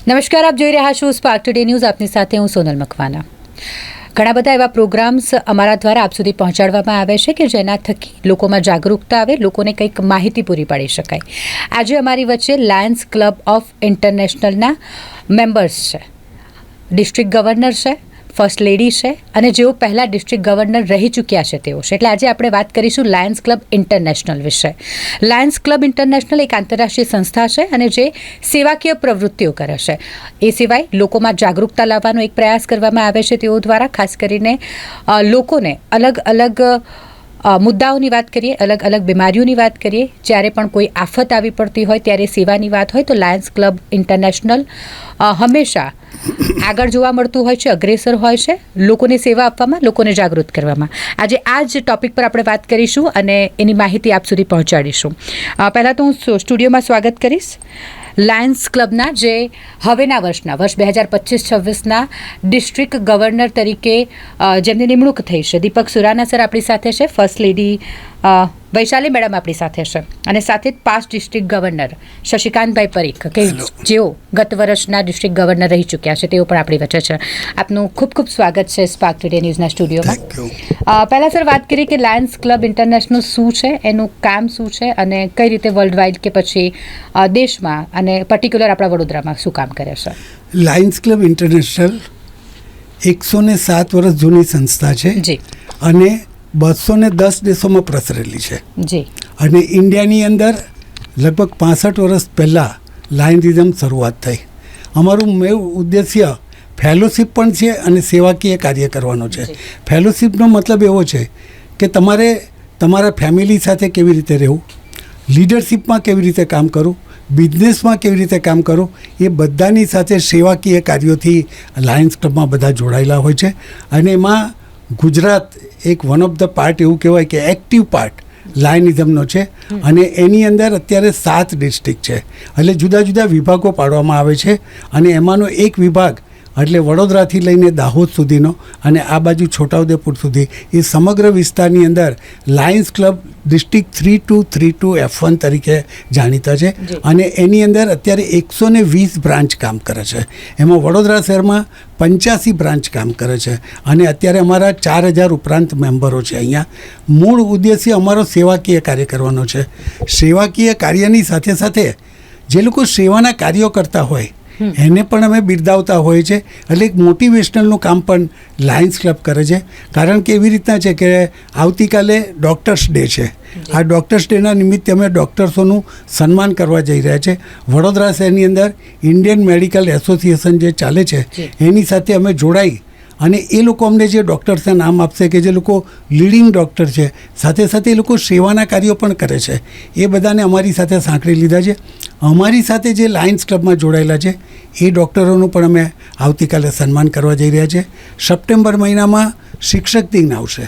નમસ્કાર, આપ જોઈ રહ્યા છો સ્પાર્ક ટુડે ન્યૂઝ. આપની સાથે હું સોનલ મકવાના. ઘણા બધા એવા પ્રોગ્રામ્સ અમારા દ્વારા આપ સુધી પહોંચાડવામાં આવે છે કે જેના થકી લોકોમાં જાગૃતતા આવે, લોકોને કંઈક માહિતી પૂરી પાડી શકાય. આજે અમારી વચ્ચે લાયન્સ ક્લબ ઓફ ઇન્ટરનેશનલના મેમ્બર્સ છે, ડિસ્ટ્રિક્ટ ગવર્નર છે, ફર્સ્ટ લેડી છે અને જેઓ પહેલાં ડિસ્ટ્રિક્ટ ગવર્નર રહી ચૂક્યા છે તેઓ છે. એટલે આજે આપણે વાત કરીશું લાયન્સ ક્લબ ઇન્ટરનેશનલ વિશે. લાયન્સ ક્લબ ઇન્ટરનેશનલ એક આંતરરાષ્ટ્રીય સંસ્થા છે અને જે સેવાકીય પ્રવૃત્તિઓ કરે છે. એ સિવાય લોકોમાં જાગૃતતા લાવવાનો એક પ્રયાસ કરવામાં આવે છે તેઓ દ્વારા. ખાસ કરીને લોકોને અલગ અલગ મુદ્દાઓની વાત કરીએ, અલગ અલગ બીમારીઓની વાત કરીએ, જ્યારે પણ કોઈ આફત આવી પડતી હોય ત્યારે સેવાની વાત હોય તો લાયન્સ ક્લબ ઇન્ટરનેશનલ હંમેશા આગળ જોવા મળતું હોય છે, અગ્રેસર હોય છે લોકોને સેવા આપવામાં, લોકોને જાગૃત કરવામાં. આજે આ જ ટૉપિક પર આપણે વાત કરીશું અને એની માહિતી આપ સુધી પહોંચાડીશું. પહેલાં તો હું સ્ટુડિયોમાં સ્વાગત કરીશ લાયન્સ ક્લબના જે હવેના વર્ષ 2025-26ના ડિસ્ટ્રિક્ટ ગવર્નર તરીકે જેમની નિમણૂક થઈ છે, દીપક સુરાના સર આપણી સાથે છે, ફર્સ્ટ લેડી વૈશાલી મેડમ આપણી સાથે છે અને સાથે જ પાસ્ટ ડિસ્ટ્રિક્ટ ગવર્નર શશિકાંતભાઈ પરીખ કે જેઓ ગત વર્ષના ડિસ્ટ્રિક્ટ ગવર્નર રહી ચૂક્યા છે, તેઓ પણ આપણી વચ્ચે છે. આપનું ખૂબ ખૂબ સ્વાગત છે સ્પાર્ક ટુડે ન્યૂઝના સ્ટુડિયોમાં. પહેલાં સર વાત કરીએ કે લાયન્સ ક્લબ ઇન્ટરનેશનલ શું છે, એનું કામ શું છે અને કઈ રીતે વર્લ્ડ વાઇડ કે પછી દેશમાં અને પર્ટિક્યુલર આપણા વડોદરામાં શું કામ કરે છે? લાયન્સ ક્લબ ઇન્ટરનેશનલ 107 વર્ષ જૂની સંસ્થા છે જી અને 210 દેશોમાં પ્રસરેલી છે જી. અને ઇન્ડિયાની અંદર લગભગ 65 વર્ષ પહેલાં લાયનિઝમ શરૂઆત થઈ. અમારું મેં ઉદ્દેશ્ય ફેલોશિપ પણ છે અને સેવાકીય કાર્ય કરવાનો છે. ફેલોશિપનો મતલબ એવો છે કે તમારે તમારા ફેમિલી સાથે કેવી રીતે રહેવું, લીડરશિપમાં કેવી રીતે કામ કરવું, બિઝનેસમાં કેવી રીતે કામ કરવું, એ બધાની સાથે સેવાકીય કાર્યોથી લાયન્સ ક્લબમાં બધા જોડાયેલા હોય છે. અને એમાં ગુજરાત એક વન ઓફ ધ પાર્ટ એવું કહેવાય કે એક્ટિવ પાર્ટ લાયનિઝમનો છે. અને એની અંદર અત્યારે 7 ડિસ્ટ્રિક્ટ છે, એટલે જુદા જુદા વિભાગો પાડવામાં આવે છે. અને એમાંનો એક વિભાગ એટલે વડોદરાથી લઈને દાહોદ સુધીનો અને આ બાજુ છોટાઉદેપુર સુધી એ સમગ્ર વિસ્તારની અંદર લાયન્સ ક્લબ ડિસ્ટ્રિક્ટ 3232 F1 તરીકે જાણીતા છે. અને એની અંદર અત્યારે 120 બ્રાન્ચ કામ કરે છે. એમાં વડોદરા શહેરમાં 85 બ્રાન્ચ કામ કરે છે અને અત્યારે અમારા 4000 ઉપરાંત મેમ્બરો છે. અહીંયા મૂળ ઉદ્દેશ્ય અમારો સેવાકીય કાર્ય કરવાનો છે. સેવાકીય કાર્યની સાથે સાથે જે લોકો સેવાના કાર્યો કરતા હોય એને પણ અમે બિરદાવતા હોઈએ છીએ. એટલે એક મોટિવેશનલનું કામ પણ લાયન્સ ક્લબ કરે છે. કારણ કે એવી રીતના છે કે આવતીકાલે ડૉક્ટર્સ ડે છે. આ ડૉક્ટર્સ ડેના નિમિત્તે અમે ડૉક્ટર્સોનું સન્માન કરવા જઈ રહ્યા છે. વડોદરા શહેરની અંદર ઇન્ડિયન મેડિકલ એસોસિએશન જે ચાલે છે એની સાથે અમે જોડાઈ અને એ લોકો અમને જે ડૉક્ટર્સના નામ આપશે કે જે લોકો લીડિંગ ડૉક્ટર છે, સાથે સાથે એ લોકો સેવાના કાર્યો પણ કરે છે, એ બધાને અમારી સાથે સાંકળી લીધા છે. અમારી સાથે જે લાયન્સ ક્લબમાં જોડાયેલા છે એ ડૉક્ટરોનું પણ અમે આવતીકાલે સન્માન કરવા જઈ રહ્યા છે. સપ્ટેમ્બર મહિનામાં શિક્ષક દિન આવશે,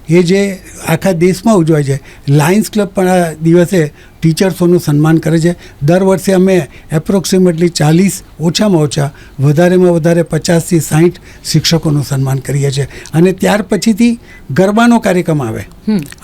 એ જે આખા દેશમાં ઉજવાય છે. લાયન્સ ક્લબ પણ આ દિવસે ટીચર્સોનું સન્માન કરે છે. દર વર્ષે અમે એપ્રોક્સિમેટલી 40, ઓછામાં ઓછા વધારેમાં વધારે 50થી 60 શિક્ષકોનું સન્માન કરીએ છીએ. અને ત્યાર પછીથી ગરબાનો કાર્યક્રમ આવે,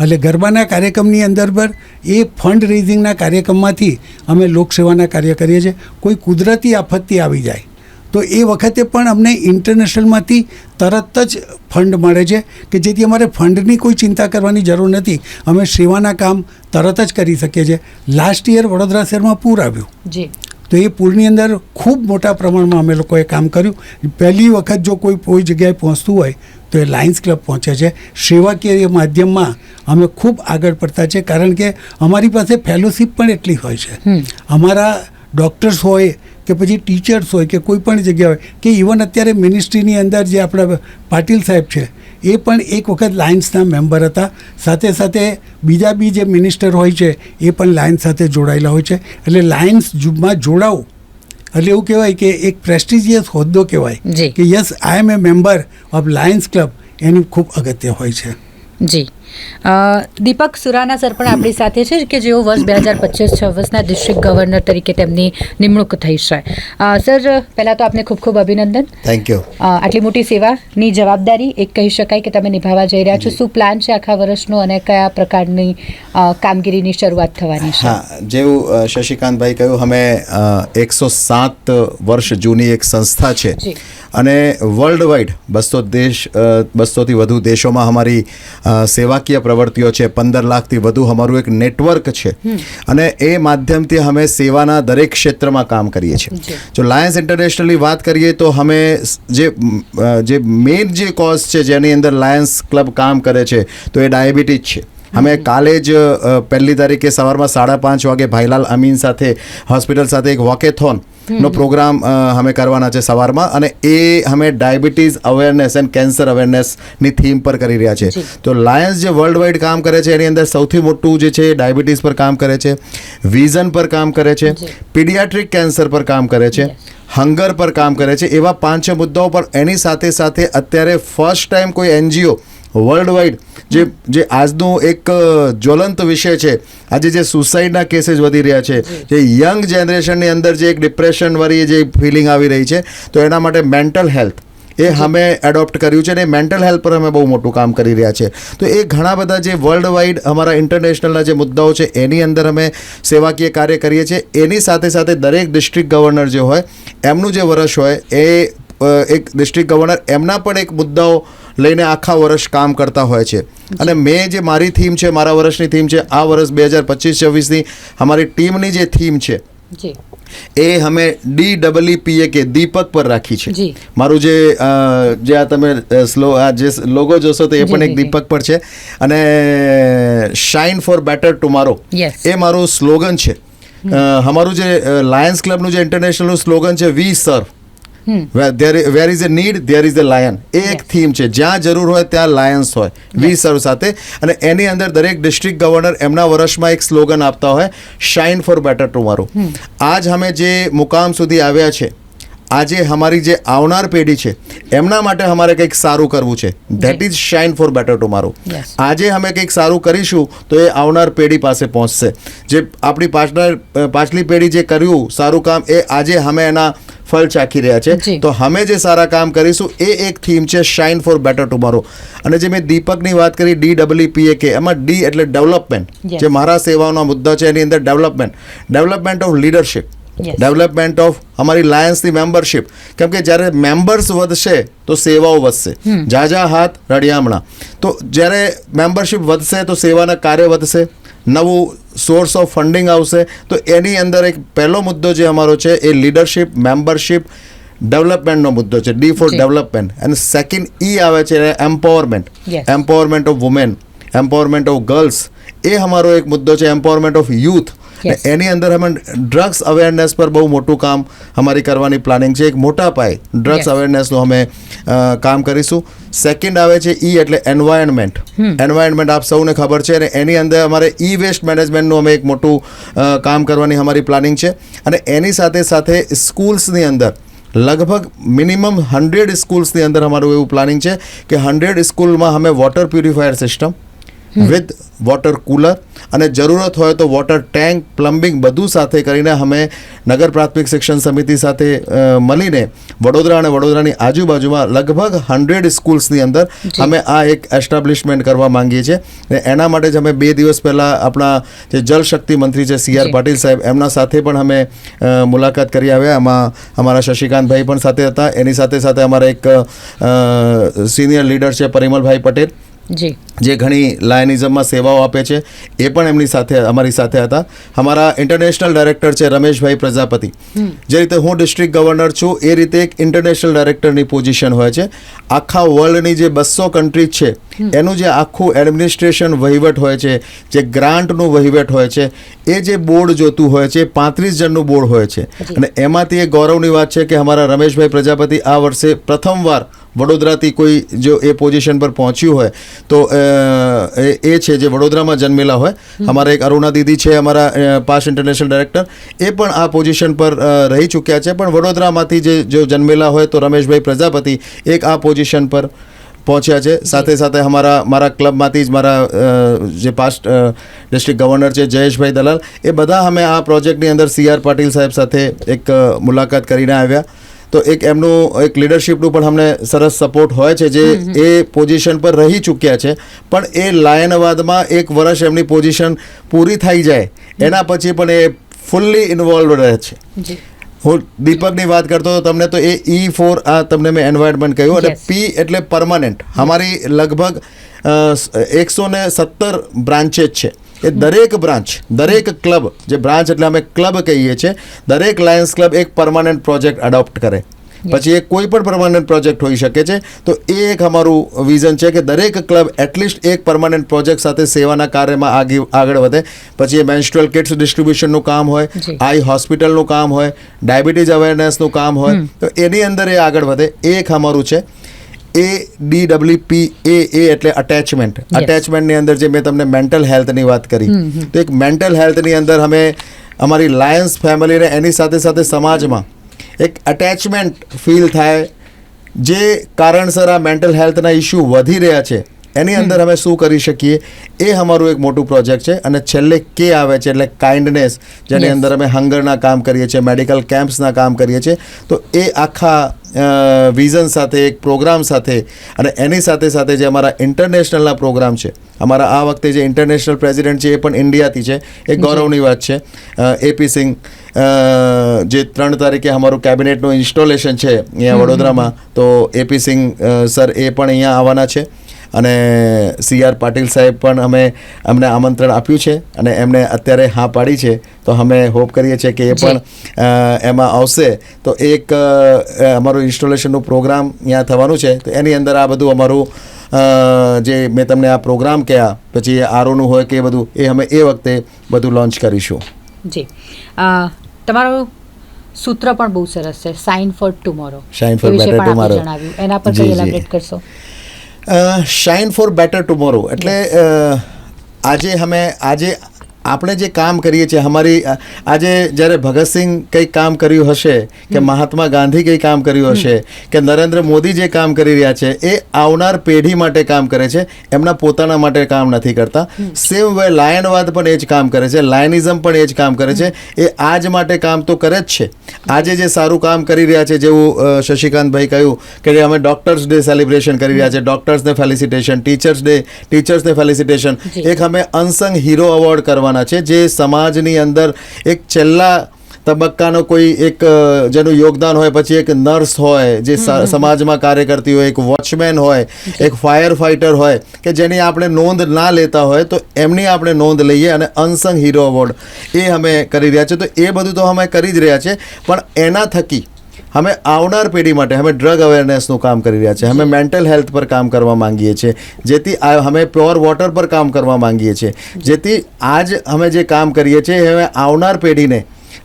એટલે ગરબાના કાર્યક્રમની અંદર પર એ ફંડ રેઇઝિંગના કાર્યક્રમમાંથી અમે લોકસેવાના કાર્ય કરીએ છીએ. કોઈ કુદરતી આફતથી આવી જાય તો એ વખતે પણ અમને ઇન્ટરનેશનલમાંથી તરત જ ફંડ મળે છે કે જેથી અમારે ફંડની કોઈ ચિંતા કરવાની જરૂર નથી. અમે સેવાના કામ તરત જ કરી શકીએ છીએ. લાસ્ટ યર વડોદરા શહેરમાં પૂર આવ્યું તો એ પૂરની અંદર ખૂબ મોટા પ્રમાણમાં અમે લોકોએ કામ કર્યું. પહેલી વખત જો કોઈ જગ્યાએ પહોંચતું હોય તો એ લાયન્સ ક્લબ પહોંચે છે. સેવાકીય માધ્યમમાં અમે ખૂબ આગળ પડતા છે કારણ કે અમારી પાસે ફેલોશિપ પણ એટલી હોય છે. અમારા ડૉક્ટર્સ હોય કે પછી ટીચર્સ હોય કે કોઈ પણ જગ્યા હોય કે ઇવન અત્યારે મિનિસ્ટ્રીની અંદર જે આપણા પાટીલ સાહેબ છે એ પણ એક વખત લાયન્સના મેમ્બર હતા. સાથે સાથે બીજા બી જે મિનિસ્ટર હોય છે એ પણ લાયન્સ સાથે જોડાયેલા હોય છે. એટલે લાયન્સમાં જોડાવું એટલે એવું કહેવાય કે એક પ્રેસ્ટિજિયસ હોદ્દો કહેવાય કે yes I am a member of Lions Club, એનું ખૂબ અગત્ય હોય છે. જી. દીપક સુરાના સર પણ આપણી સાથે છે કે જેઓ વર્ષ 2025-26ના ડિસ્ટ્રિક્ટ ગવર્નર તરીકે તેમની નિમણૂક થઈ છે. સર, પહેલાં તો આપને ખૂબ ખૂબ અભિનંદન. Thank you. આટલી મોટી સેવાની જવાબદારી એક કહી શકાય કે તમે નિભાવવા જઈ રહ્યા છો. શું પ્લાન છે આખા વર્ષનો અને કયા પ્રકારની કામગીરીની શરૂઆત થવાની છે? હા, જેવું શશિકાંતભાઈ કહ્યું, અમે 107 વર્ષ જૂની એક સંસ્થા છે અને વર્લ્ડ વાઇડ 200થી વધુ દેશોમાં અમારી સેવાકીય પ્રવૃત્તિઓ છે. 15 લાખથી વધુ અમારું એક નેટવર્ક છે અને એ માધ્યમથી અમે સેવાના દરેક ક્ષેત્રમાં કામ કરીએ છીએ. જો લાયન્સ ઇન્ટરનેશનલની વાત કરીએ તો અમે જે મેઇન જે કોઝ છે જેની અંદર લાયન્સ ક્લબ કામ કરે છે તો એ ડાયાબિટીસ છે. અમે કાલે જ 1 તારીખે સવારમાં 5:30 વાગે ભાઈલાલ અમીન સાથે હોસ્પિટલ સાથે એક વોકેથોન નો પ્રોગ્રામ અમે કરવાના છે સવારમાં, અને એ અમે ડાયાબિટીસ અવેરનેસ એન્ડ કેન્સર અવેરનેસની થીમ પર કરી રહ્યા છે. તો લાયન્સ જે વર્લ્ડ વાઇડ કામ કરે છે એની અંદર સૌથી મોટું જે છે ડાયાબિટીસ પર કામ કરે છે, વિઝન પર કામ કરે છે, પીડિયાટ્રિક કેન્સર પર કામ કરે છે, હંગર પર કામ કરે છે. એવા 5-6 મુદ્દાઓ પર એની સાથે સાથે અત્યારે ફર્સ્ટ ટાઈમ કોઈ એનજીઓ વર્લ્ડ વાઇડ જે આજનું એક જ્વલંત વિષય છે, આજે જે સુસાઇડના કેસીસ વધી રહ્યા છે, જે યંગ જનરેશનની અંદર જે એક ડિપ્રેશનવાળી જે ફિલિંગ આવી રહી છે, તો એના માટે મેન્ટલ હેલ્થ એ અમે એડોપ્ટ કર્યું છે અને મેન્ટલ હેલ્થ પર અમે બહુ મોટું કામ કરી રહ્યા છે. તો એ ઘણા બધા જે વર્લ્ડ વાઇડ અમારા ઇન્ટરનેશનલના જે મુદ્દાઓ છે એની અંદર અમે સેવાકીય કાર્ય કરીએ છીએ. એની સાથે સાથે દરેક ડિસ્ટ્રિક્ટ ગવર્નર જે હોય એમનું જે વર્ષ હોય એ એક ડિસ્ટ્રિક્ટ ગવર્નર એમના પણ એક મુદ્દાઓ લઈને આખા વર્ષ કામ કરતા હોય છે. અને મેં જે મારી થીમ છે, મારા વર્ષની થીમ છે, આ વર્ષ 2025-26ની અમારી ટીમની જે થીમ છે એ અમે DEEPAK દીપક પર રાખી છે. મારું જે આ તમે જે લોગો જોશો તો એ પણ એક દીપક પર છે અને શાઇન ફોર બેટર ટુમારો એ મારું સ્લોગન છે. અમારું જે લાયન્સ ક્લબનું જે ઇન્ટરનેશનલનું સ્લોગન છે, we serve where is a need there is a lion. એ એક થીમ છે, જ્યાં જરૂર હોય ત્યાં લાયન્સ હોય, વી સર્વ સાથે. અને એની અંદર દરેક ડિસ્ટ્રિક્ટ ગવર્નર એમના વર્ષમાં એક સ્લોગન આપતા હોય, શાઇન ફોર બેટર ટુમારો. આજ અમે જે મુકામ સુધી આવ્યા છે, આજે અમારી જે આવનાર પેઢી છે એમના માટે અમારે કંઈક સારું કરવું છે. That is shine for better tomorrow. આજે અમે કંઈક સારું કરીશું તો એ આવનાર પેઢી પાસે પહોંચશે. જે આપણી પાછલી પેઢી જે કર્યું સારું કામ, એ આજે અમે એના ફળ ચાખી રહ્યા છે. તો અમે જે સારા કામ કરીશું એ એક થીમ છે, શાઇન ફોર બેટર ટુમારો. અને જે મેં દીપકની વાત કરી, DEEPAK, એમાં ડી એટલે ડેવલપમેન્ટ. જે મારા સેવાઓના મુદ્દા છે એની અંદર development of leadership, development of અમારી લાયન્સની મેમ્બરશિપ. કેમ કે જ્યારે મેમ્બર્સ વધશે તો સેવાઓ વધશે. જાજા હાથ રડિયામણા. તો જ્યારે મેમ્બરશિપ વધશે તો સેવાના કાર્ય વધશે, નવું સોર્સ ઓફ ફંડિંગ આવશે. તો એની અંદર એક પહેલો મુદ્દો જે અમારો છે એ લીડરશિપ, મેમ્બરશિપ, ડેવલપમેન્ટનો મુદ્દો છે, D ફોર ડેવલપમેન્ટ. અને સેકન્ડ E આવે છે empowerment, empowerment of women, empowerment of girls. એ અમારો એક મુદ્દો છે, એમ્પાવરમેન્ટ ઓફ યુથ. એની અંદર અમે ડ્રગ્સ અવેરનેસ પર બહુ મોટું કામ અમારી કરવાની પ્લાનિંગ છે. એક મોટા પાયે ડ્રગ્સ અવેરનેસનું અમે કામ કરીશું. સેકન્ડ આવે છે E એટલે એન્વાયરમેન્ટ. એન્વાયરમેન્ટ આપ સૌને ખબર છે અને એની અંદર અમારે ઈ વેસ્ટ મેનેજમેન્ટનું અમે એક મોટું કામ કરવાની અમારી પ્લાનિંગ છે. અને એની સાથે સાથે સ્કૂલ્સની અંદર લગભગ મિનિમમ 100 સ્કૂલ્સની અંદર અમારું એવું પ્લાનિંગ છે કે 100 સ્કૂલમાં અમે water purifier system with water cooler અને જરૂરત હોય તો વોટર ટેન્ક, પ્લમ્બિંગ બધું સાથે કરીને અમે નગર પ્રાથમિક શિક્ષણ સમિતિ સાથે મળીને વડોદરા અને વડોદરાની આજુબાજુમાં લગભગ 100 સ્કૂલ્સની અંદર અમે આ એક એસ્ટાબ્લિશમેન્ટ કરવા માંગીએ છીએ. એના માટે જ અમે 2 દિવસ પહેલાં આપણા જે જલશક્તિ મંત્રી છે CR પાટીલ સાહેબ, એમના સાથે પણ અમે મુલાકાત કરી આવ્યા. એમાં અમારા શશિકાંતભાઈ પણ સાથે હતા. એની સાથે સાથે અમારા એક સિનિયર લીડર છે પરિમલભાઈ પટેલ, જે ઘણી લાયનિઝમમાં સેવાઓ આપે છે, એ પણ એમની સાથે અમારી સાથે હતા. અમારા ઇન્ટરનેશનલ ડાયરેક્ટર છે રમેશભાઈ પ્રજાપતિ. જે રીતે હું ડિસ્ટ્રિક્ટ ગવર્નર છું એ રીતે એક ઇન્ટરનેશનલ ડાયરેક્ટરની પોઝિશન હોય છે. આખા વર્લ્ડની જે 200 કન્ટ્રીઝ છે એનું જે આખું એડમિનિસ્ટ્રેશન વહીવટ હોય છે, જે ગ્રાન્ટનું વહીવટ હોય છે, એ જે બોર્ડ જોતું હોય છે, 35 જણનું બોર્ડ હોય છે. અને એમાંથી એક ગૌરવની વાત છે કે અમારા રમેશભાઈ પ્રજાપતિ આ વર્ષે પ્રથમવાર વડોદરાથી કોઈ જો એ પોઝિશન પર પહોંચ્યું હોય તો એ છે જે વડોદરામાં જન્મેલા હોય. અમારા એક અરુણા દીદી છે, અમારા પાસ્ટ ઇન્ટરનેશનલ ડાયરેક્ટર, એ પણ આ પોઝિશન પર રહી ચૂક્યા છે. પણ વડોદરામાંથી જે જન્મેલા હોય તો રમેશભાઈ પ્રજાપતિ એક આ પોઝિશન પર પહોંચ્યા છે. સાથે સાથે મારા ક્લબમાંથી જ મારા જે પાસ્ટ ડિસ્ટ્રિક્ટ ગવર્નર છે જયેશભાઈ દલાલ, એ બધા અમે આ પ્રોજેક્ટની અંદર CR પાટીલ સાહેબ સાથે એક મુલાકાત કરીને આવ્યા. તો એક એમનું એક લીડરશિપનું પણ અમને સરસ સપોર્ટ હોય છે, જે એ પોઝિશન પર રહી ચૂક્યા છે, પણ એ લાયનવાદમાં 1 વર્ષ એમની પોઝિશન પૂરી થઈ જાય એના પછી પણ એ ફૂલ્લી ઇન્વોલ્વ રહે છે. હું દીપકની વાત કરતો હતો તમને, તો એ E4 આ તમને મેં એન્વાયરમેન્ટ કહ્યું, અને P એટલે પરમાનન્ટ. અમારી લગભગ 117 બ્રાન્ચેસ છે. એ દરેક બ્રાન્ચ, દરેક ક્લબ, જે બ્રાન્ચ એટલે અમે ક્લબ કહીએ છીએ, દરેક લાયન્સ ક્લબ એક પરમાનન્ટ પ્રોજેક્ટ અડોપ્ટ કરે. પછી એ કોઈ પણ પરમાનન્ટ પ્રોજેક્ટ હોઈ શકે છે. તો એ એક અમારું વિઝન છે કે દરેક ક્લબ એટલીસ્ટ એક પરમાનન્ટ પ્રોજેક્ટ સાથે સેવાના કાર્યમાં આગળ વધે. પછી એ મેન્સ્ટ્રુઅલ કિટ્સ ડિસ્ટ્રીબ્યુશનનું કામ હોય, આઈ હોસ્પિટલનું કામ હોય, ડાયાબિટીસ અવેરનેસનું કામ હોય, તો એની અંદર એ આગળ વધે. એ એક અમારું છે. ADWPA એટલે અટેચમેન્ટ. અટેચમેન્ટની અંદર જે મેં તમને મેન્ટલ હેલ્થની વાત કરી, તો એક મેન્ટલ હેલ્થની અંદર અમે અમારી લાયન્સ ફેમિલીને એની સાથે સાથે સમાજમાં એક અટેચમેન્ટ ફીલ થાય, જે કારણસર આ મેન્ટલ હેલ્થના ઇસ્યુ વધી રહ્યા છે, એની અંદર અમે શું કરી શકીએ, એ અમારું એક મોટું પ્રોજેક્ટ છે. અને છેલ્લે K આવે છે એટલે કાઇન્ડનેસ, જેની અંદર અમે હંગરના કામ કરીએ છીએ, મેડિકલ કેમ્પ્સના કામ કરીએ છીએ. તો એ આખા વિઝન સાથે, એક પ્રોગ્રામ સાથે, અને એની સાથે સાથે જે અમારા ઇન્ટરનેશનલના પ્રોગ્રામ છે, અમારા આ વખતે જે ઇન્ટરનેશનલ પ્રેસિડેન્ટ છે એ પણ ઇન્ડિયાથી છે, એ ગૌરવની વાત છે. AP સિંહ, જે 3 તારીખે અમારું કેબિનેટનું ઇન્સ્ટોલેશન છે અહીંયા વડોદરામાં, તો AP સિંહ સર એ પણ અહીંયા આવવાના છે. અને CR પાટીલ સાહેબ પણ અમને આમંત્રણ આપ્યું છે, અને એમને અત્યારે હા પાડી છે. તો અમે હોપ કરીએ છીએ કે એ પણ એમાં આવશે. તો એક અમારું ઇન્સ્ટોલેશનનું પ્રોગ્રામ અહીંયા થવાનું છે. તો એની અંદર આ બધું અમારું જે મેં તમને આ પ્રોગ્રામ કહ્યા, પછી આરોનું હોય કે બધું, એ અમે એ વખતે બધું લોન્ચ કરીશું. જી, તમારું સૂત્ર પણ બહુ સરસ છે, sign for tomorrow. Shine for better tomorrow. એના પર કંઈ એલાબરેટ કરશો? શાઇન ફોર બેટર ટુમોરો એટલે આજે આપણે જે કામ કરીએ છીએ, આજે જ્યારે ભગતસિંહ કંઈક કામ કર્યું હશે, કે મહાત્મા ગાંધી કંઈ કામ કર્યું હશે, કે નરેન્દ્ર મોદી જે કામ કરી રહ્યા છે, એ આવનાર પેઢી માટે કામ કરે છે, એમના પોતાના માટે કામ નથી કરતા. સેમ વે લાયનવાદ પણ એ જ કામ કરે છે, લાયનિઝમ પણ એ જ કામ કરે છે. એ આજ માટે કામ તો કરે જ છે. આજે જે સારું કામ કરી રહ્યા છે, જેવું શશિકાંતભાઈ કહ્યું કે અમે ડોક્ટર્સ ડે સેલિબ્રેશન કરી રહ્યા છે, ડોક્ટર્સને ફેલિસિટેશન, ટીચર્સને ફેલિસિટેશન. એક અમે અનસંગ હીરો એવોર્ડ કરવાના છે, જે સમાજની અંદર એક છેલ્લા તબક્કાનો કોઈ એક જેનું યોગદાન હોય, પછી એક નર્સ હોય જે સમાજમાં કાર્ય કરતી હોય, એક વોચમેન હોય, એક ફાયર ફાઇટર હોય, કે જેની આપણે નોંધ ના લેતા હોય, તો એમની આપણે નોંધ લઈએ, અને અનસંગ હીરો એવોર્ડ એ અમે કરી રહ્યા છીએ. તો એ બધું તો અમે કરી જ રહ્યા છીએ, પણ એના થકી અમે આવનાર પેઢી માટે અમે ડ્રગ અવેરનેસનું કામ કરી રહ્યા છીએ, અમે મેન્ટલ હેલ્થ પર કામ કરવા માંગીએ છીએ, જેથી અમે પ્યોર વોટર પર કામ કરવા માંગીએ છીએ, જેથી આજ અમે જે કામ કરીએ છીએ હવે આવનાર પેઢીને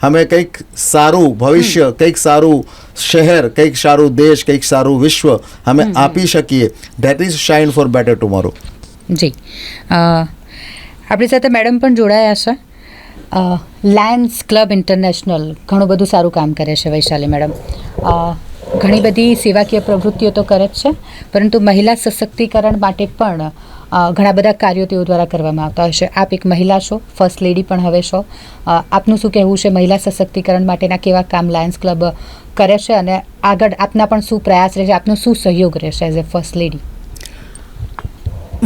અમે કંઈક સારું ભવિષ્ય, કંઈક સારું શહેર, કંઈક સારું દેશ, કંઈક સારું વિશ્વ અમે આપી શકીએ. That is shine for better tomorrow. જી, આપણી સાથે મેડમ પણ જોડાયા છે. લાયન્સ ક્લબ ઇન્ટરનેશનલ ઘણું બધું સારું કામ કરે છે વૈશાલી મેડમ. ઘણી બધી સેવાકીય પ્રવૃત્તિઓ તો કરે જ છે, પરંતુ મહિલા સશક્તિકરણ માટે પણ ઘણા બધા કાર્યો તેઓ દ્વારા કરવામાં આવતા હશે. આપ એક મહિલા છો, ફર્સ્ટ લેડી પણ હવે છો. આપનું શું કહેવું છે મહિલા સશક્તિકરણ માટેના કેવા કામ લાયન્સ ક્લબ કરે છે, અને આગળ આપના પણ શું પ્રયાસ રહેશે, આપનો શું સહयोग રહેશે એઝ ए फर्स्ट लेडी?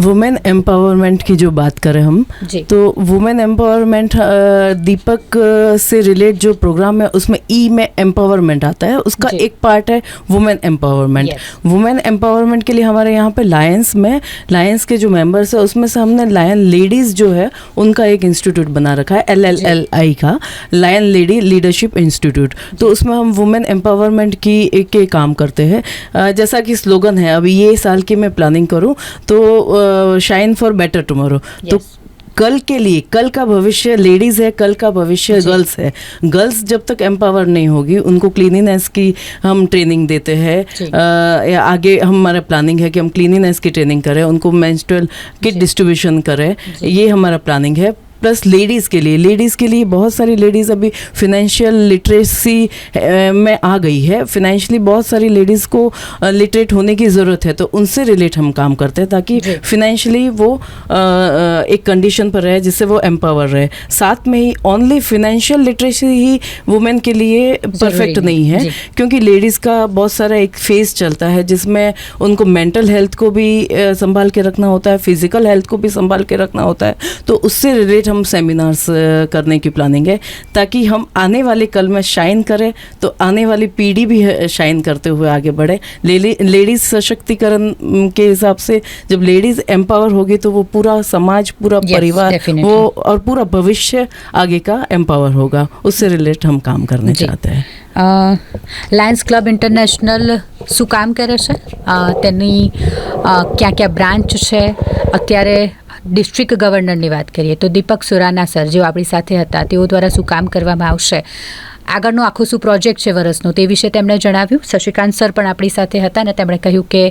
वुमेन एम्पावरमेंट की जो बात करें हम, तो वुमेन एम्पावरमेंट दीपक से रिलेट जो प्रोग्राम है उसमें ई में एम्पावरमेंट आता है, उसका एक पार्ट है वुमेन एम्पावरमेंट. वुमेन एम्पावरमेंट के लिए हमारे यहाँ पे लायंस के जो मेंबर्स है उसमें से हमने लायन लेडीज़ जो है उनका एक इंस्टीट्यूट बना रखा है, LLLI का, लायन लेडी लीडरशिप इंस्टीट्यूट. तो उसमें हम वुमेन एम्पावरमेंट के काम करते हैं. जैसा कि स्लोगन है, अभी ये साल की मैं प्लानिंग करूँ तो शाइन फॉर बेटर टुमारो. तो कल के लिए, कल का भविष्य लेडीज़ है, कल का भविष्य गर्ल्स है. गर्ल्स जब तक एम्पावर नहीं होगी, उनको क्लीनिनेस की हम ट्रेनिंग देते हैं. आगे हमारा प्लानिंग है कि हम क्लीनिनेस की ट्रेनिंग करें, उनको मेंस्ट्रुअल किट डिस्ट्रीब्यूशन करें, ये हमारा प्लानिंग है. प्लस लेडीज़ के लिए बहुत सारी लेडीज़ अभी फिनेंशियल लिटरेसी में आ गई है। फिनेंशियली बहुत सारी लेडीज़ को लिटरेट होने की ज़रूरत है, तो उनसे रिलेट हम काम करते हैं ताकि फिनेंशियली वो एक कंडीशन पर रहे जिससे वो एम्पावर रहे। साथ में ही ओनली फिनेंशियल लिटरेसी ही वुमेन के लिए परफेक्ट नहीं है, क्योंकि लेडीज़ का बहुत सारा एक फेज चलता है जिसमें उनको मेंटल हेल्थ को भी संभाल के रखना होता है, फिजिकल हेल्थ को भी संभाल के रखना होता है। तो उससे रिलेट हम सेमिनार्स करने की प्लानिंग है ताकि हम आने वाले कल में शाइन करें, तो आने वाली पीढ़ी भी शाइन करते हुए आगे बढ़े। लेडीज़ सशक्तिकरण के हिसाब से जब लेडीज़ एम्पावर होगी तो वो पूरा समाज, पूरा परिवार, वो और पूरा भविष्य आगे का एम्पावर होगा। उससे रिलेट हम काम करने चाहते हैं। લાયન્સ ક્લબ ઇન્ટરનેશનલ શું કામ કરે છે, તેની ક્યાં ક્યાં બ્રાન્ચ છે, અત્યારે ડિસ્ટ્રિક્ટ ગવર્નરની વાત કરીએ તો દીપક સુરાના સર જેઓ આપણી સાથે હતા, તેઓ દ્વારા શું કામ કરવામાં આવશે, આગળનો આખો શું પ્રોજેક્ટ છે વર્ષનો, તે વિશે તેમણે જણાવ્યું. શશિકાંત સર પણ આપણી સાથે હતા અને તેમણે કહ્યું કે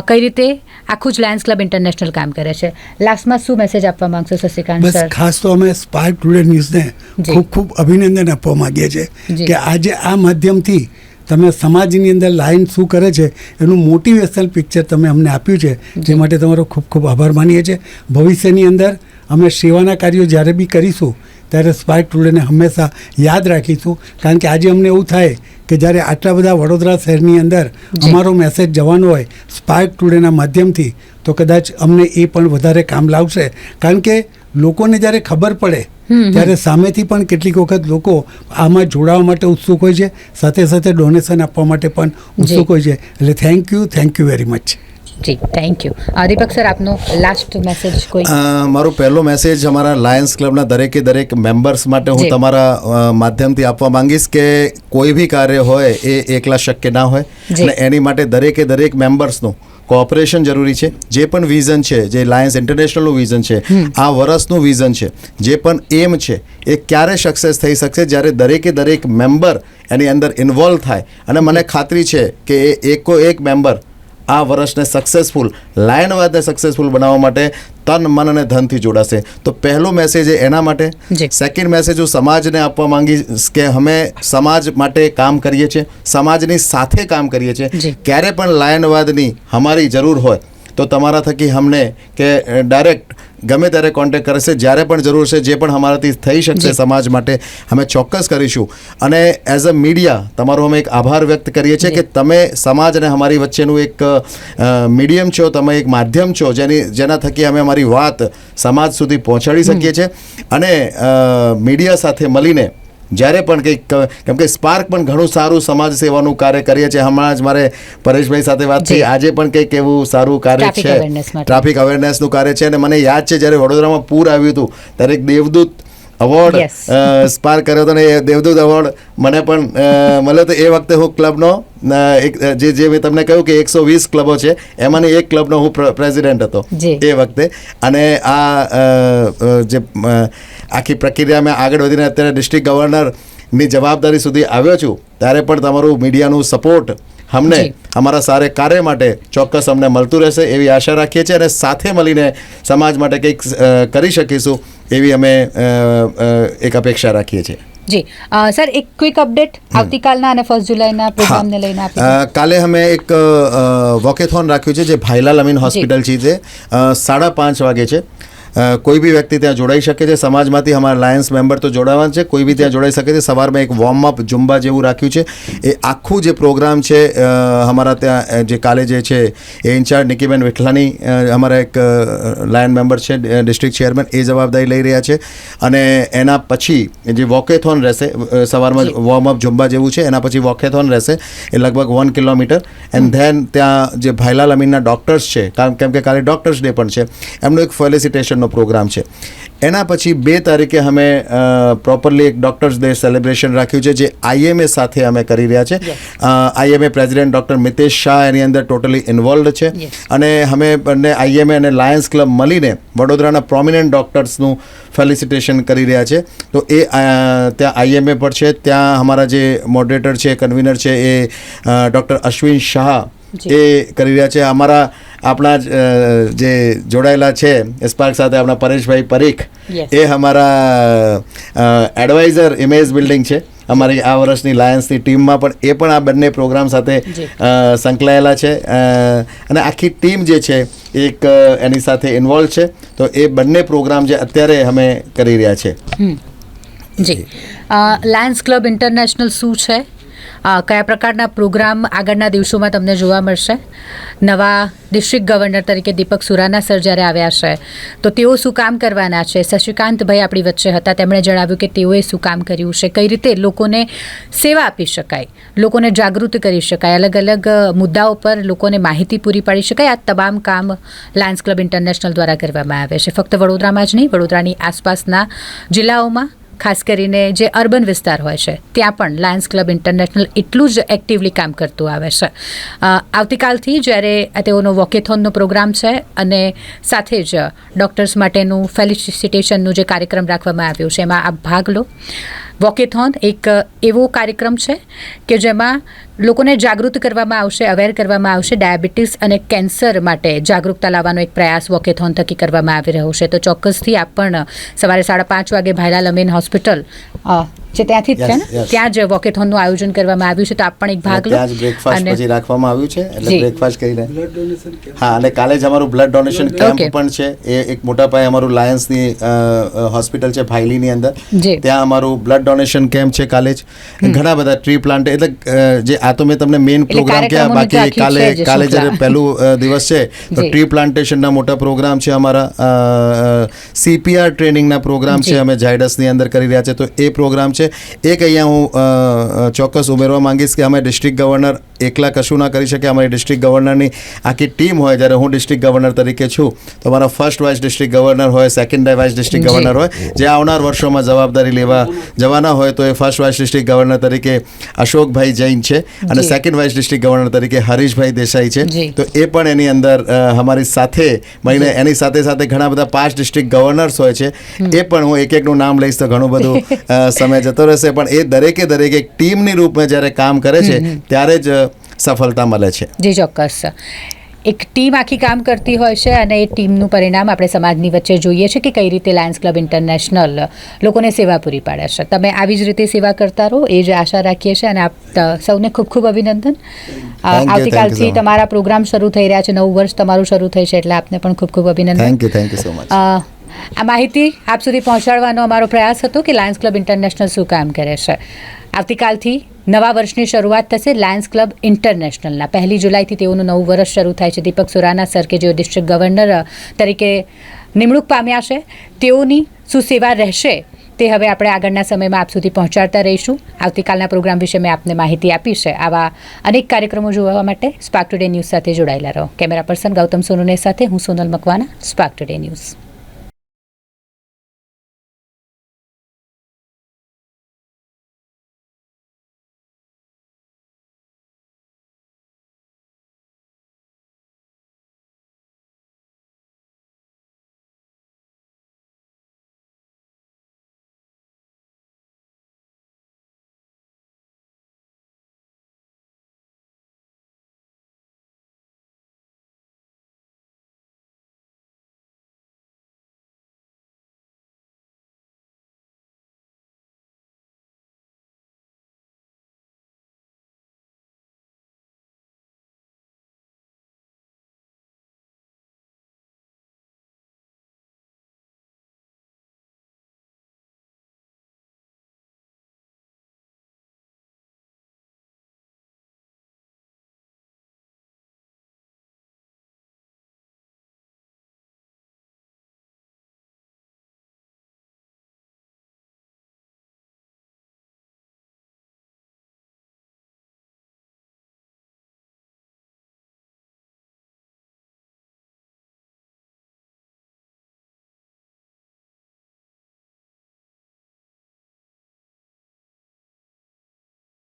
કઈ રીતે આખું જ લાયન્સ ક્લબ ઇન્ટરનેશનલ કામ કરે છે. લાસ્ટમાં શું મેસેજ આપવા માંગશો શશિકાંત બસ સર? ખાસ તો અમે સ્પાર્ક ટુડે ન્યૂઝને ખૂબ ખૂબ અભિનંદન આપવા માંગીએ છીએ કે આજે આ માધ્યમથી તમે સમાજની અંદર લાયન શું કરે છે એનું મોટિવેશનલ પિક્ચર તમે અમને આપ્યું છે, જે માટે તમારો ખૂબ ખૂબ આભાર માનીએ છીએ. ભવિષ્યની અંદર અમે સેવાના કાર્યો જ્યારે બી કરીશું ત્યારે સ્પાર્ક ટુડેને હંમેશા યાદ રાખીશું, કારણ કે આજે અમને એવું થાય કે જ્યારે આટલા બધા વડોદરા શહેરની અંદર અમારો મેસેજ જવાનો હોય સ્પાર્ક ટુડેના માધ્યમથી, તો કદાચ અમને એ પણ વધારે કામ લાવશે. કારણ કે લોકોને જ્યારે ખબર પડે ત્યારે સામેથી પણ કેટલીક વખત લોકો આમાં જોડાવા માટે ઉત્સુક હોય છે, સાથે સાથે ડોનેશન આપવા માટે પણ ઉત્સુક હોય છે. એટલે થેન્ક યુ વેરી મચ. જી, થેન્ક યુ. દીપક સર, આપનો લાસ્ટ મેસેજ કોઈ? મારો પહેલો મેસેજ અમારા લાયન્સ ક્લબના દરેક મેમ્બર્સ માટે હું તમારા માધ્યમથી આપવા માંગીશ કે કોઈ બી કાર્ય હોય એ એકલા શક્ય ના હોય, અને એની માટે દરેક મેમ્બર્સનું કોઓપરેશન જરૂરી છે. જે પણ વિઝન છે, જે લાયન્સ ઇન્ટરનેશનલનું વિઝન છે, આ વર્ષનું વિઝન છે, જે પણ એમ છે, એ ક્યારે સક્સેસ થઈ શકશે જ્યારે દરેક મેમ્બર એની અંદર ઇન્વોલ્વ થાય. અને મને ખાતરી છે કે એક મેમ્બર આ વર્ષને સક્સેસફુલ, લાયનવાદને સક્સેસફુલ બનાવવા માટે તન, મન અને ધનથી જોડાશે. તો પહેલો મેસેજ એના માટે. સેકન્ડ મેસેજ હું સમાજને આપવા માંગીશ કે અમે સમાજ માટે કામ કરીએ છીએ, સમાજની સાથે કામ કરીએ છીએ. ક્યારે પણ લાયનવાદની અમારી જરૂર હોય તો તમારા થકી અમને કે ડાયરેક્ટ ગમે ત્યારે કોન્ટેક્ટ કરશે. જ્યારે પણ જરૂર છે, જે પણ અમારાથી થઈ શકશે સમાજ માટે અમે ચોક્કસ કરીશું. અને એઝ અ મીડિયા તમારો અમે એક આભાર વ્યક્ત કરીએ છીએ કે તમે સમાજ અને અમારી વચ્ચેનું એક મીડિયમ છો, તમે એક માધ્યમ છો જેના થકી અમે અમારી વાત સમાજ સુધી પહોંચાડી શકીએ છીએ. અને મીડિયા સાથે મળીને જ્યારે પણ કંઈક, કેમ કે સ્પાર્ક પણ ઘણું સારું સમાજ સેવાનું કાર્ય કરીએ છીએ. હમણાં જ મારે પરેશભાઈ સાથે વાત થઈ, આજે પણ કંઈક એવું સારું કાર્ય છે, ટ્રાફિક અવેરનેસનું કાર્ય છે. અને મને યાદ છે જ્યારે વડોદરામાં પૂર આવ્યું હતું ત્યારે એક દેવદૂત અવોર્ડ સ્પાર્ક કર્યો હતો, ને એ દેવદૂત અવોર્ડ મને પણ મળ્યો હતો. એ વખતે હું ક્લબનો જે મેં તમને કહ્યું કે 120 ક્લબો છે, એમાંની એક ક્લબનો હું પ્રેસિડેન્ટ હતો એ વખતે. અને આ જે આખી પ્રક્રિયા મેં આગળ વધીને અત્યારે ડિસ્ટ્રિક્ટ ગવર્નરની જવાબદારી સુધી આવ્યો છું, ત્યારે પણ તમારું મીડિયાનું સપોર્ટ અમને અમારા સારા કાર્ય માટે ચોક્કસ અમને મળતું રહેશે એવી આશા રાખીએ છીએ. અને સાથે મળીને સમાજ માટે કંઈક કરી શકીશું એવી અમે એક અપેક્ષા રાખીએ છીએ. જી સર, એક ક્વિક અપડેટ આવતીકાલના અને 1 જુલાઈના પ્રોગ્રામને લઈને આપીએ. કાલે અમે એક વોકેથોન રાખ્યું છે જે ભાઈલાલ અમીન હોસ્પિટલ છે, 5:30 વાગે છે. કોઈ બી વ્યક્તિ ત્યાં જોડાઈ શકે છે. સમાજમાંથી અમારા લાયન્સ મેમ્બર તો જોડાવાના છે, કોઈ બી ત્યાં જોડાઈ શકે છે. સવારમાં એક વોર્મઅપ ઝુંબા જેવું રાખ્યું છે. એ આખું જે પ્રોગ્રામ છે અમારા ત્યાં જે કાલે જે છે એ ઇન્ચાર્જ નિકીબેન વિઠલાની, અમારા એક લાયન મેમ્બર છે, ડિસ્ટ્રિક્ટ ચેરમેન, એ જવાબદારી લઈ રહ્યા છે. અને એના પછી જે વોકેથોન રહેશે, સવારમાં વોર્મઅપ ઝુંબા જેવું છે, એના પછી વોકેથોન રહેશે, એ લગભગ 1 કિલોમીટર. એન્ડ ધેન ત્યાં જે ભાઈલાલ અમીનના ડૉક્ટર્સ છે, કેમ કે કાલે ડૉક્ટર્સ ડે પણ છે, એમનું એક ફેલિસિટેશનનો પ્રોગ્રામ છે. એના પછી 2 તારીખે અમે પ્રોપરલી એક ડૉક્ટર્સ ડે સેલિબ્રેશન રાખ્યું છે, જે IMA સાથે અમે કરી રહ્યા છે. IMA president doctor Mitesh Shah એની અંદર ટોટલી ઇન્વોલ્વડ છે. અને અમે બંને IMA અને લાયન્સ ક્લબ મળીને વડોદરાના પ્રોમિનન્ટ ડૉક્ટર્સનું ફેલિસિટેશન કરી રહ્યા છે. તો એ ત્યાં IMA પર છે. ત્યાં અમારા જે મોડરેટર છે, કન્વીનર છે, એ ડૉક્ટર અશ્વિન શાહ એ કરી રહ્યા છે. અમારા આપણા જ જે જોડાયેલા છે સ્પાર્ક સાથે આપણા પરેશભાઈ પરીખ, Yes. એ અમારા એડવાઇઝર ઇમેજ બિલ્ડિંગ છે અમારી આ વર્ષની લાયન્સની ટીમમાં, પણ એ પણ આ બંને પ્રોગ્રામ સાથે જી. સંકળાયેલા છે અને આખી ટીમ જે છે એક એની સાથે ઇન્વોલ્વ છે. તો એ બંને પ્રોગ્રામ જે અત્યારે અમે કરી રહ્યા છે. જી. લાયન્સ ક્લબ ઇન્ટરનેશનલ શું છે, કયા પ્રકારના પ્રોગ્રામ આગળના દિવસોમાં તમને જોવા મળશે? નવા ડિસ્ટ્રિક્ટ ગવર્નર તરીકે દીપક સુરાના સર જ્યારે આવ્યા છે તો તેઓ શું કામ કરવાના છે? શશિકાંતભાઈ આપણી વચ્ચે હતા, તેમણે જણાવ્યું કે તેઓએ શું કામ કર્યું છે, કઈ રીતે લોકોને સેવા આપી શકાય, લોકોને જાગૃત કરી શકાય, અલગ અલગ મુદ્દાઓ પર લોકોને માહિતી પૂરી પાડી શકાય. આ તમામ કામ લાયન્સ ક્લબ ઇન્ટરનેશનલ દ્વારા કરવામાં આવે છે. ફક્ત વડોદરામાં જ નહીં, વડોદરાની આસપાસના જિલ્લાઓમાં, ખાસ કરીને જે અર્બન વિસ્તાર હોય છે ત્યાં પણ લાયન્સ ક્લબ ઇન્ટરનેશનલ એટલું જ એક્ટિવલી કામ કરતું આવે છે. આવતીકાલથી જ્યારે તેઓનો વોકેથોનનો પ્રોગ્રામ છે અને સાથે જ ડૉક્ટર્સ માટેનું ફેલિસિટેશનનું જે કાર્યક્રમ રાખવામાં આવ્યું છે એમાં આપ ભાગ લો. વોકેથોન એક એવો કાર્યક્રમ છે કે જેમાં લોકોને જાગૃત કરવામાં આવશે, અવેર કરવામાં આવશે. ડાયાબિટીસ અને કેન્સર માટે જાગૃતતા લાવવાનો એક પ્રયાસ વોકેથોન થકી કરવામાં આવી રહ્યો છે. તો ચોક્કસથી આપ પણ સવારે 5:30 વાગે ભાઈલાલ અમીન હોસ્પિટલ જે ત્યાંથી જ છે ને, Yes. ત્યાં જ વોકેથોનનું આયોજન કરવામાં આવ્યું છે. તો આપ પણ એક ભાગ લો. ત્યાં જ બ્રેકફાસ્ટ પછી રાખવામાં આવ્યું છે, એટલે જી. બ્રેકફાસ્ટ કરીને બ્લડ ડોનેશન કેમ્પ. હા, અને કાલે જ અમારું બ્લડ ડોનેશન કેમ્પ Okay. પણ છે. એ એક મોટા પાયે અમારું લાયન્સની હોસ્પિટલ છે ભાઈલીની અંદર, જી. ત્યાં અમારું બ્લડ ડોનેશન કેમ્પ છે કાલે જ. ઘણા બધા ટ્રી પ્લાન્ટ, એટલે જે આ તો મેં તમને મેઇન એટલે પ્રોગ્રામ કયા, કાર્યક્રમોની બાકી ઝાંખી કાલે છે જ કાલે શુક્લા. જ્યારે પહેલું દિવસ છે તો જી. ટ્રી પ્લાન્ટેશનના મોટા પ્રોગ્રામ છે અમારા. CPR ટ્રેનિંગના પ્રોગ્રામ જી. છે અમે ઝાયડસની અંદર કરી રહ્યા છે, તો એ પ્રોગ્રામ છે. એક અહીંયા હું ચોક્કસ ઉમેરવા માંગીશ કે અમે ડિસ્ટ્રિક્ટ ગવર્નર એકલા કશું ના કરી શકે. અમારી ડિસ્ટ્રિક્ટ ગવર્નરની આખી ટીમ હોય. જ્યારે હું ડિસ્ટ્રિક્ટ ગવર્નર તરીકે છું તો અમારા ફર્સ્ટ વાઇસ ડિસ્ટ્રિક્ટ ગવર્નર હોય, સેકન્ડ વાઇસ ડિસ્ટ્રિક્ટ જી. ગવર્નર હોય, જે આવનાર વર્ષોમાં જવાબદારી લેવા જવાના હોય. તો એ ફર્સ્ટ વાઇસ ડિસ્ટ્રિક્ટ ગવર્નર તરીકે અશોકભાઈ જૈન છે અને જી. સેકન્ડ વાઇસ ડિસ્ટ્રિક્ટ ગવર્નર તરીકે હરીશભાઈ દેસાઈ છે. જી. તો એ પણ એની અંદર અમારી સાથે મળીને, એની સાથે સાથે ઘણા બધા 5 ડિસ્ટ્રિક્ટ ગવર્નર્સ હોય છે. એ પણ હું એક એકનું નામ લઈશ તો ઘણું બધું સમય જતો રહેશે, પણ એ દરેકે દરેક એક ટીમની રૂપમાં જ્યારે કામ કરે છે ત્યારે જ સફળતા મળે છે. જી, ચોક્કસ. એક ટીમ આખી કામ કરતી હોય છે અને એ ટીમનું પરિણામ આપણે સમાજની વચ્ચે જોઈએ છે કે કઈ રીતે લાયન્સ ક્લબ ઇન્ટરનેશનલ લોકોને સેવા પૂરી પાડે છે. તમે આવી જ રીતે સેવા કરતા રહો, એ જ આશા રાખીએ છીએ. અને આપ સૌને ખૂબ ખૂબ અભિનંદન. આવતીકાલથી so much. તમારા પ્રોગ્રામ શરૂ થઈ રહ્યા છે, નવું વર્ષ તમારું શરૂ થઈ છે, એટલે આપને પણ ખૂબ ખૂબ અભિનંદન. Thank you so much. આ માહિતી આપ સુધી પહોંચાડવાનો અમારો પ્રયાસ હતો કે લાયન્સ ક્લબ ઇન્ટરનેશનલ શું કામ કરે છે. આવતીકાલથી નવા વર્ષની શરૂઆત થશે લાયન્સ ક્લબ ઇન્ટરનેશનલના. 1 જુલાઈથી તેઓનું નવું વર્ષ શરૂ થાય છે. દીપક સુરાના સર કે જેઓ ડિસ્ટ્રિક્ટ ગવર્નર તરીકે નિમણૂક પામ્યા છે, તેઓની શું સેવા રહેશે તે હવે આપણે આગળના સમયમાં આપ સુધી પહોંચાડતા રહીશું. આવતીકાલના પ્રોગ્રામ વિશે મેં આપને માહિતી આપી છે. આવા અનેક કાર્યક્રમો જોવા માટે સ્પાર્ક ટુડે ન્યૂઝ સાથે જોડાયેલા રહો. કેમેરા પર્સન ગૌતમ સોનુને સાથે હું Sonal Makwana, spark today news.